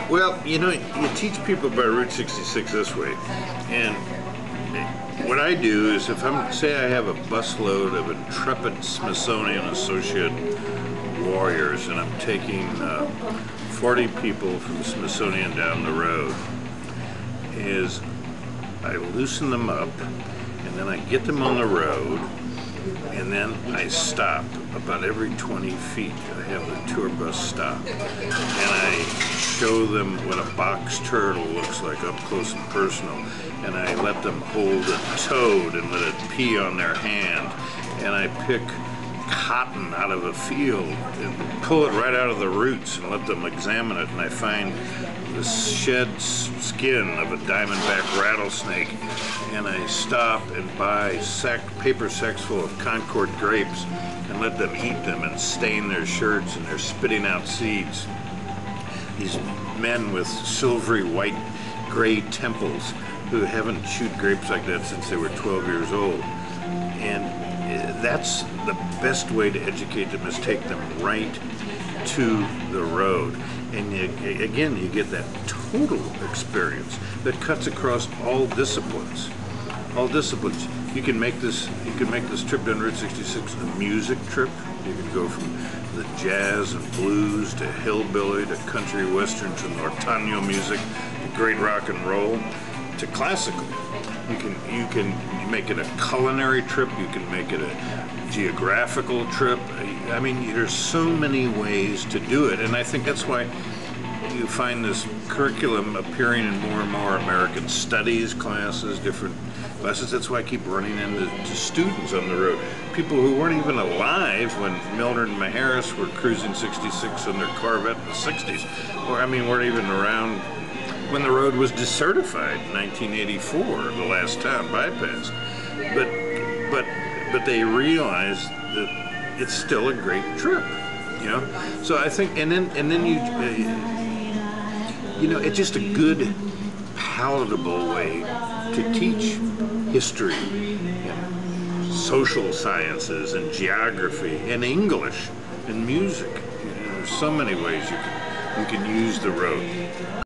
Well, you know, you teach people about Route 66 this way, and what I do is if say I have a busload of intrepid Smithsonian Associate warriors, and I'm taking 40 people from Smithsonian down the road, is I loosen them up, and then I get them on the road, and then I stop about every 20 feet. I have the tour bus stop, and I show them what a box turtle looks like up close and personal, and I let them hold a toad and let it pee on their hand, and I pick cotton out of a field and pull it right out of the roots and let them examine it, and I find the shed skin of a diamondback rattlesnake, and I stop and buy paper sacks full of Concord grapes and let them eat them and stain their shirts, and they're spitting out seeds. These men with silvery white gray temples who haven't chewed grapes like that since they were 12 years old. And that's the best way to educate them, is take them right to the road. And again, you get that total experience that cuts across all disciplines. All disciplines. You can make this trip down Route 66 a music trip. You can go from the jazz and blues to hillbilly to country western to norteño music to great rock and roll to classical. You can make it a culinary trip. You can make it a geographical trip. I mean, there's so many ways to do it, and I think that's why you find this curriculum appearing in more and more American studies classes, different classes. That's why I keep running into students on the road, people who weren't even alive when Milner and Maharis were cruising 66 in their Corvette in the 60s, or I mean, weren't even around when the road was decertified in 1984, the last town bypassed. But they realized that it's still a great trip, you know. So I think, and then you know, it's just a good, palatable way to teach history and social sciences and geography and English and music. You know, there's so many ways you can use the road.